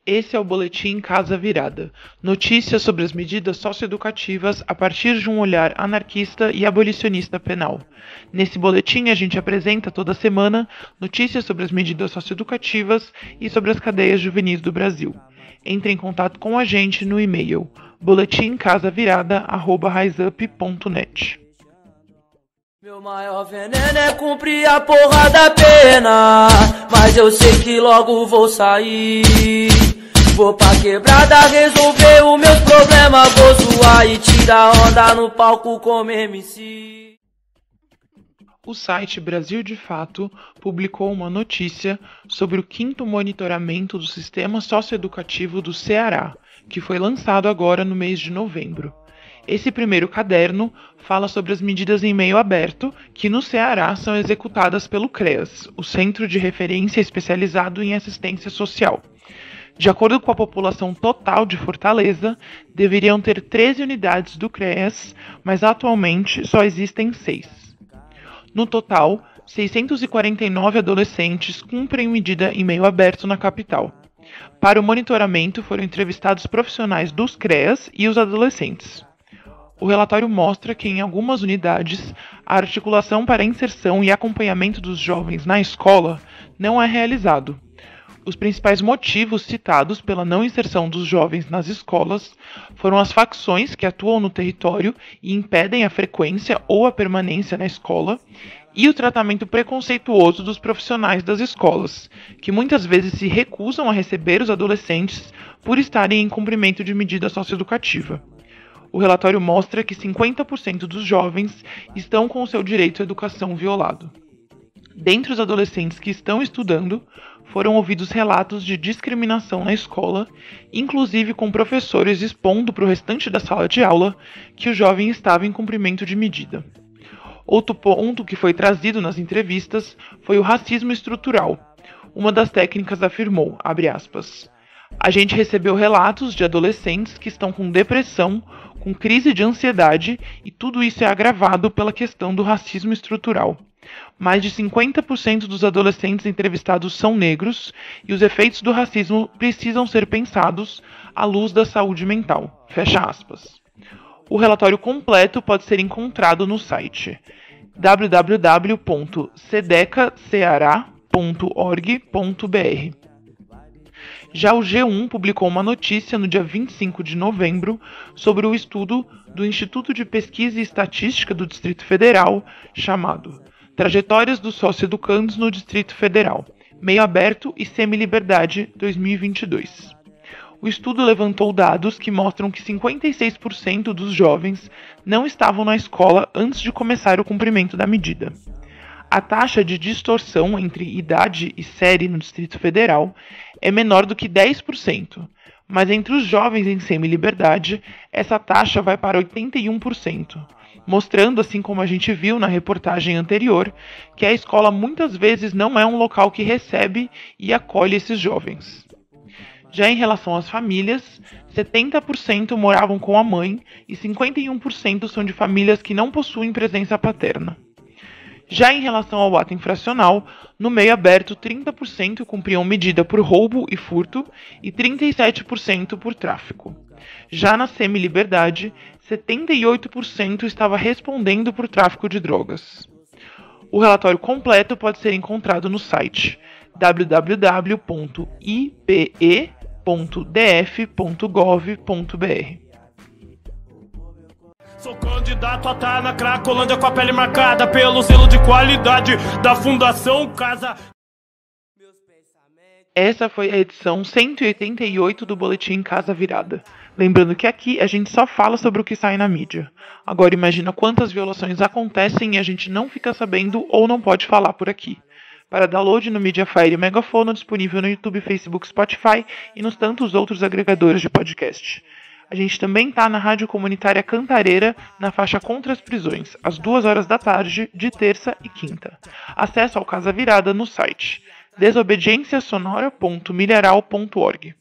Esse é o Boletim Casa Virada, notícias sobre as medidas socioeducativas a partir de um olhar anarquista e abolicionista penal. Nesse boletim a gente apresenta toda semana notícias sobre as medidas socioeducativas e sobre as cadeias juvenis do Brasil. Entre em contato com a gente no e-mail boletimcasavirada@riseup.net. Meu maior veneno é cumprir a porra da pena, mas eu sei que logo vou sair. Vou pra quebrada resolver os meus problemas, vou zoar e tirar onda no palco como MC. O site Brasil de Fato publicou uma notícia sobre o 5º monitoramento do sistema socioeducativo do Ceará, que foi lançado agora no mês de novembro. Esse primeiro caderno fala sobre as medidas em meio aberto que no Ceará são executadas pelo CREAS, o Centro de Referência Especializado em Assistência Social. De acordo com a população total de Fortaleza, deveriam ter 13 unidades do CREAS, mas atualmente só existem 6. No total, 649 adolescentes cumprem medida em meio aberto na capital. Para o monitoramento foram entrevistados profissionais dos CREAS e os adolescentes. O relatório mostra que, em algumas unidades, a articulação para a inserção e acompanhamento dos jovens na escola não é realizado. Os principais motivos citados pela não inserção dos jovens nas escolas foram as facções que atuam no território e impedem a frequência ou a permanência na escola, e o tratamento preconceituoso dos profissionais das escolas, que muitas vezes se recusam a receber os adolescentes por estarem em cumprimento de medida socioeducativa. O relatório mostra que 50% dos jovens estão com o seu direito à educação violado. Dentre os adolescentes que estão estudando, foram ouvidos relatos de discriminação na escola, inclusive com professores expondo para o restante da sala de aula que o jovem estava em cumprimento de medida. Outro ponto que foi trazido nas entrevistas foi o racismo estrutural. Uma das técnicas afirmou, abre aspas, "A gente recebeu relatos de adolescentes que estão com depressão, com crise de ansiedade, e tudo isso é agravado pela questão do racismo estrutural. Mais de 50% dos adolescentes entrevistados são negros e os efeitos do racismo precisam ser pensados à luz da saúde mental." Fecha aspas. O relatório completo pode ser encontrado no site www.sedecaceara.org.br. Já o G1 publicou uma notícia no dia 25 de novembro sobre o estudo do Instituto de Pesquisa e Estatística do Distrito Federal, chamado Trajetórias dos Socioeducandos no Distrito Federal, Meio Aberto e Semi-Liberdade 2022. O estudo levantou dados que mostram que 56% dos jovens não estavam na escola antes de começar o cumprimento da medida. A taxa de distorção entre idade e série no Distrito Federal é menor do que 10%, mas entre os jovens em semi-liberdade, essa taxa vai para 81%, mostrando, assim como a gente viu na reportagem anterior, que a escola muitas vezes não é um local que recebe e acolhe esses jovens. Já em relação às famílias, 70% moravam com a mãe e 51% são de famílias que não possuem presença paterna. Já em relação ao ato infracional, no meio aberto, 30% cumpriam medida por roubo e furto e 37% por tráfico. Já na semi-liberdade, 78% estava respondendo por tráfico de drogas. O relatório completo pode ser encontrado no site www.ipe.df.gov.br. Sou candidato a estar na Cracolândia com a pele marcada pelo selo de qualidade da Fundação Casa. Essa foi a edição 188 do Boletim Casa Virada. Lembrando que aqui a gente só fala sobre o que sai na mídia. Agora imagina quantas violações acontecem e a gente não fica sabendo ou não pode falar por aqui. Para download no Mediafire e Megafono, disponível no YouTube, Facebook, Spotify e nos tantos outros agregadores de podcast. A gente também está na Rádio Comunitária Cantareira, na faixa Contra as Prisões, às 2 da tarde, de terça e quinta. Acesso ao Casa Virada no site desobedienciasonora.milharal.org.